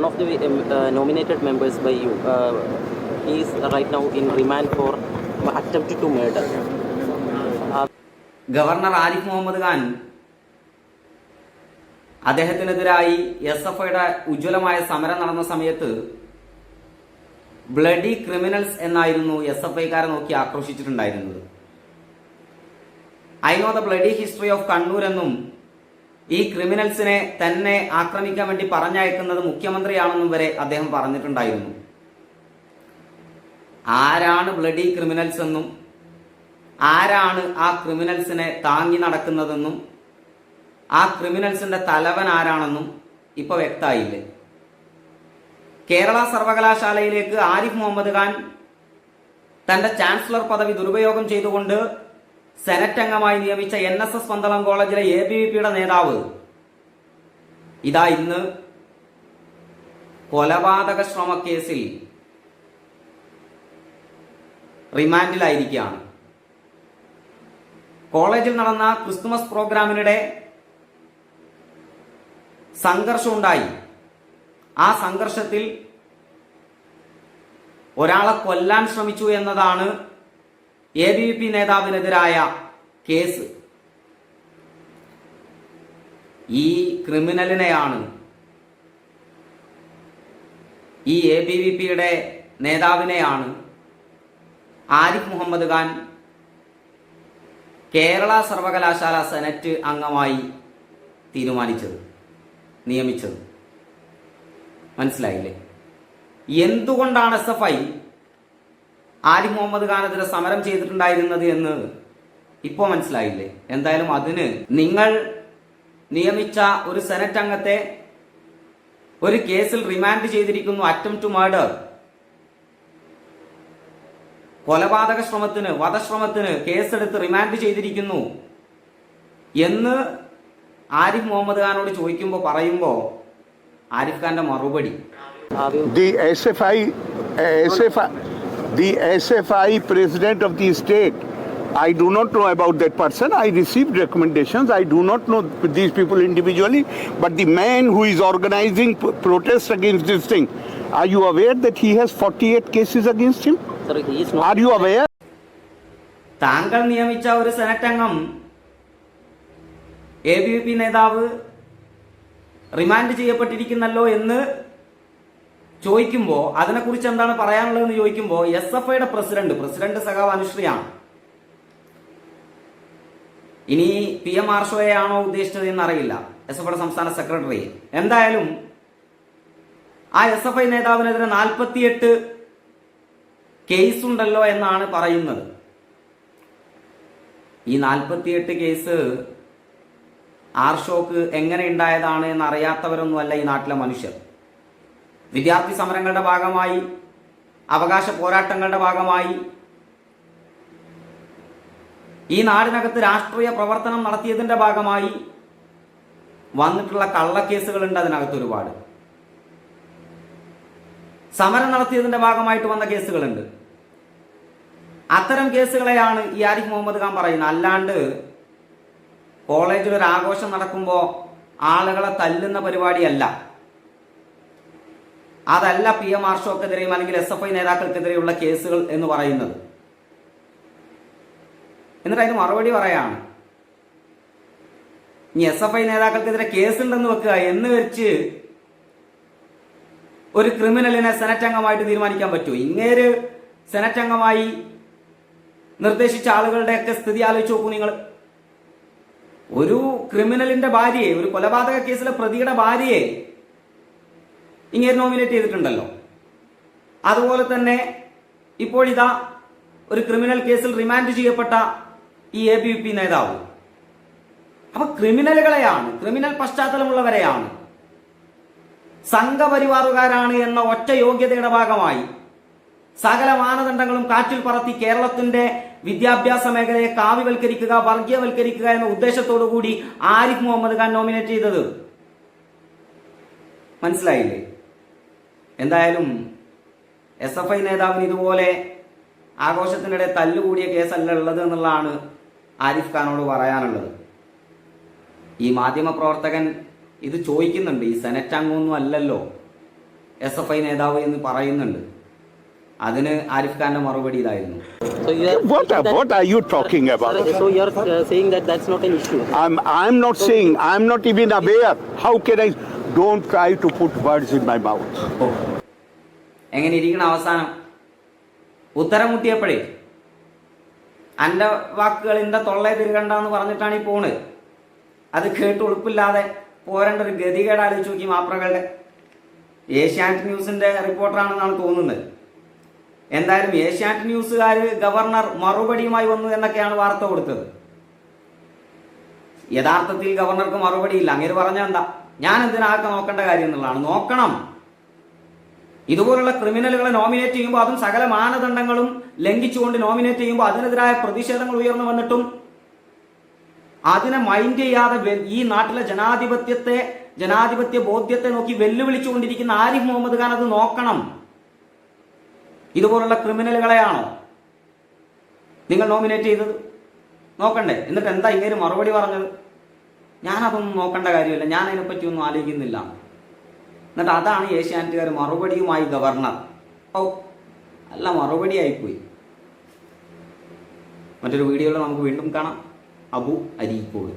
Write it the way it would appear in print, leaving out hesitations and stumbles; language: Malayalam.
one of the nominated members by you is right now in remand for attempt to murder. Governor Arif Mohammed Khan അദ്ദേഹത്തിനെതിരായി SFIയുടെ ഉജ്ജ്വലമായ സമരം നടന്ന സമയത്ത് ബ്ലഡി ക്രിമിനൽസ് എന്നായിരുന്നു SFIക്കാരെ നോക്കി ആക്രോശിച്ചിട്ടുണ്ടായിരുന്നത്. I know the bloody history of Kannur എന്നും ഈ ക്രിമിനൽസിനെ തന്നെ ആക്രമിക്കാൻ വേണ്ടി പറഞ്ഞയക്കുന്നത് മുഖ്യമന്ത്രിയാണെന്നും വരെ അദ്ദേഹം പറഞ്ഞിട്ടുണ്ടായിരുന്നു. ആരാണ് ബ്ലഡി ക്രിമിനൽസ് എന്നും ആരാണ് ആ ക്രിമിനൽസിനെ താങ്ങി നടക്കുന്നതെന്നും ആ ക്രിമിനൽസിന്റെ തലവൻ ആരാണെന്നും ഇപ്പൊ വ്യക്തമായില്ലേ. കേരള സർവകലാശാലയിലേക്ക് ആരിഫ് മുഹമ്മദ് ഖാൻ തന്റെ ചാൻസലർ പദവി ദുരുപയോഗം ചെയ്തുകൊണ്ട് സെനറ്റ് അംഗമായി നിയമിച്ച NSS പന്തളം കോളേജിലെ ABVPയുടെ നേതാവ് ഇതാ ഇന്ന് കൊലപാതക ശ്രമ കേസിൽ റിമാൻഡിലായിരിക്കുകയാണ്. കോളേജിൽ നടന്ന ക്രിസ്തുമസ് പ്രോഗ്രാമിനിടെ സംഘർഷമുണ്ടായി. ആ സംഘർഷത്തിൽ ഒരാളെ കൊല്ലാൻ ശ്രമിച്ചു എന്നതാണ് ABVP നേതാവിനെതിരായ കേസ്. ഈ ക്രിമിനലിനെയാണ്, ഈ ABVPയുടെ നേതാവിനെയാണ് ആരിഫ് മുഹമ്മദ് ഖാൻ കേരള സർവകലാശാല സെനറ്റ് അംഗമായി തീരുമാനിച്ചത്, നിയമിച്ചത്. മനസ്സിലായില്ലേ? എന്തുകൊണ്ടാണ് SFI ആരിഫ് മുഹമ്മദ് ഖാനെതിരെ സമരം ചെയ്തിട്ടുണ്ടായിരുന്നത് എന്ന് ഇപ്പോൾ മനസ്സിലായില്ലേ? എന്തായാലും അതിന് നിങ്ങൾ നിയമിച്ച ഒരു സെനറ്റ് അംഗത്തെ ഒരു കേസിൽ റിമാൻഡ് ചെയ്തിരിക്കുന്നു. അറ്റംപ്റ്റ് ടു മർഡർ, കൊലപാതക ശ്രമത്തിന്, വധശ്രമത്തിന് കേസെടുത്ത് റിമാൻഡ് ചെയ്തിരിക്കുന്നു എന്ന് ആരിഫ് മുഹമ്മദ് ഖാനോട് ചോദിക്കുമ്പോൾ പറയുമ്പോൾ ആരിഫ് ഖാന്റെ മറുപടി, The SFI president of the state, I do not know about that person. I received recommendations. I do not know these people individually, but the man who is organizing protests against this thing, are you aware that he has 48 cases against him? Sir, he is not. Are you aware? താങ്കൾ നിയമിച്ച ഒരു സെനറ്റ് അംഗം ABVP നേതാവ് റിമാൻഡ് ചെയ്യപ്പെട്ടിരിക്കുന്നല്ലോ എന്ന് ചോദിക്കുമ്പോൾ അതിനെക്കുറിച്ച് എന്താണ് പറയാനുള്ളതെന്ന് ചോദിക്കുമ്പോൾ SFIയുടെ പ്രസിഡന്റ് സഖാവ് അനുശ്രീയാണ്. ഇനി PM ആർഷോയെയാണോ ഉദ്ദേശിച്ചത് എന്നറിയില്ല, SFIയുടെ സംസ്ഥാന സെക്രട്ടറി. എന്തായാലും ആ SFI നേതാവിനെതിരെ 48 കേസുണ്ടല്ലോ എന്നാണ് പറയുന്നത്. ഈ 48 കേസ് ആർഷോക്ക് എങ്ങനെ ഉണ്ടായതാണ് എന്നറിയാത്തവരൊന്നുമല്ല ഈ നാട്ടിലെ മനുഷ്യർ. വിദ്യാർത്ഥി സമരങ്ങളുടെ ഭാഗമായി, അവകാശ പോരാട്ടങ്ങളുടെ ഭാഗമായി ഈ നാടിനകത്ത് രാഷ്ട്രീയ പ്രവർത്തനം നടത്തിയതിന്റെ ഭാഗമായി വന്നിട്ടുള്ള കള്ളക്കേസുകളുണ്ട്. അതിനകത്ത് ഒരുപാട് സമരം നടത്തിയതിന്റെ ഭാഗമായിട്ട് വന്ന കേസുകളുണ്ട്. അത്തരം കേസുകളെയാണ് ഈ ആരിഫ് മുഹമ്മദ് ഖാൻ പറയുന്നത്. അല്ലാണ്ട് കോളേജിൽ ഒരു ആഘോഷം നടക്കുമ്പോൾ ആളുകളെ തല്ലുന്ന പരിപാടിയല്ല. അതല്ല PM ആർഷോക്കെതിരെയും അല്ലെങ്കിൽ SFI നേതാക്കൾക്കെതിരെയുള്ള കേസുകൾ എന്ന് പറയുന്നത്. എന്നിട്ട് അതിന് മറുപടി പറയാണ്, ഇനി SFI നേതാക്കൾക്കെതിരെ കേസുണ്ടെന്ന് വെക്കുക എന്ന് വെച്ച് ഒരു ക്രിമിനലിനെ സെനറ്റ് അംഗമായിട്ട് തീരുമാനിക്കാൻ പറ്റുമോ? ഇങ്ങേര് സെനറ്റ് അംഗമായി നിർദ്ദേശിച്ച ആളുകളുടെയൊക്കെ സ്ഥിതി ആലോചിച്ച് നോക്കൂ നിങ്ങൾ. ഒരു ക്രിമിനലിന്റെ ഭാര്യയെ, ഒരു കൊലപാതക കേസിലെ പ്രതിയുടെ ഭാര്യയെ ഇങ്ങനെ നോമിനേറ്റ് ചെയ്തിട്ടുണ്ടല്ലോ. അതുപോലെ തന്നെ ഇപ്പോഴിതാ ഒരു ക്രിമിനൽ കേസിൽ റിമാൻഡ് ചെയ്യപ്പെട്ട ഈ ABVP നേതാവ്. അപ്പൊ ക്രിമിനലുകളെയാണ്, ക്രിമിനൽ പശ്ചാത്തലമുള്ളവരെയാണ്, സംഘപരിവാറുകാരാണ് എന്ന ഒറ്റ യോഗ്യതയുടെ ഭാഗമായി സകല മാനദണ്ഡങ്ങളും കാറ്റിൽ പറത്തി കേരളത്തിന്റെ വിദ്യാഭ്യാസ മേഖലയെ കാവ്യവൽക്കരിക്കുക, വർഗീയവൽക്കരിക്കുക എന്ന ഉദ്ദേശത്തോടു കൂടി ആരിഫ് മുഹമ്മദ് ഖാൻ നോമിനേറ്റ് ചെയ്തത്. മനസ്സിലായില്ലേ? എന്തായാലും SFI നേതാവിന് ഇതുപോലെ ആഘോഷത്തിനിടെ തല്ലുകൂടിയ കേസല്ല ഉള്ളത് എന്നുള്ളതാണ് ആരിഫ് ഖാനോട് പറയാനുള്ളത്. ഈ മാധ്യമ പ്രവർത്തകൻ ഇത് ചോദിക്കുന്നുണ്ട്, ഈ സെനറ്റ് അംഗമൊന്നും അല്ലല്ലോ, SFI നേതാവ് എന്ന് പറയുന്നുണ്ട്. അതിന് ആരിഫ് ഖാന്റെ മറുപടി ഇതായിരുന്നു. So you are What are you talking about? Sir, so you are saying that that's not an issue. I'm not saying, I'm not even aware. How can I? Don't try to put words in my mouth. എങ്ങനെ ഇരിക്കണം അവസാനം ഉത്തരം മുട്ടിയപ്പോഴേ എൻ്റെ വാക്കുകൾ എൻ്റെ തൊള്ളേ തിരുകണ്ടെന്ന് പറഞ്ഞിട്ടാണ് ഈ പോണ്. അത് കേട്ട് ഉളുപ്പില്ലാതെ പോരേണ്ട ഒരു ഗതികേട് ആലോചിച്ച് നോക്കി മാപ്രകളുടെ. ഏഷ്യാനെറ്റ് ന്യൂസിന്റെ റിപ്പോർട്ടറാണെന്നാണ് തോന്നുന്നത്. എന്തായാലും ഏഷ്യാനെറ്റ് ന്യൂസുകാർ ഗവർണർ മറുപടിയുമായി വന്നു എന്നൊക്കെയാണ് വാർത്ത കൊടുത്തത്. യഥാർത്ഥത്തിൽ ഗവർണർക്ക് മറുപടിയില്ല. അങ്ങനെ പറഞ്ഞാൽ എന്താ, ഞാൻ എന്തിനാക്കെ നോക്കേണ്ട കാര്യം എന്നുള്ളതാണ്. നോക്കണം. ഇതുപോലുള്ള ക്രിമിനലുകളെ നോമിനേറ്റ് ചെയ്യുമ്പോൾ, അതും സകല മാനദണ്ഡങ്ങളും ലംഘിച്ചുകൊണ്ട് നോമിനേറ്റ് ചെയ്യുമ്പോൾ അതിനെതിരായ പ്രതിഷേധങ്ങൾ ഉയർന്നു വന്നിട്ടും അതിനെ മൈൻഡ് ചെയ്യാതെ ഈ നാട്ടിലെ ജനാധിപത്യ ബോധ്യത്തെ നോക്കി വെല്ലുവിളിച്ചുകൊണ്ടിരിക്കുന്ന ആരിഫ് മുഹമ്മദ് ഖാൻ അത് നോക്കണം. ഇതുപോലുള്ള ക്രിമിനലുകളെയാണോ നിങ്ങൾ നോമിനേറ്റ് ചെയ്തത്? നോക്കണ്ടേ? എന്നിട്ട് എന്താ ഇങ്ങനെ മറുപടി പറഞ്ഞത്? ഞാനതൊന്നും നോക്കേണ്ട കാര്യമില്ല, ഞാൻ അതിനെപ്പറ്റി ഒന്നും ആലോചിക്കുന്നില്ല. എന്നിട്ട് അതാണ് ഏഷ്യാനെറ്റുകാർ മറുപടിയുമായി ഗവർണർ. അല്ല, മറുപടി ആയിപ്പോയി. മറ്റൊരു വീഡിയോയിൽ നമുക്ക് വീണ്ടും കാണാം. അബു അരീക്കോട്.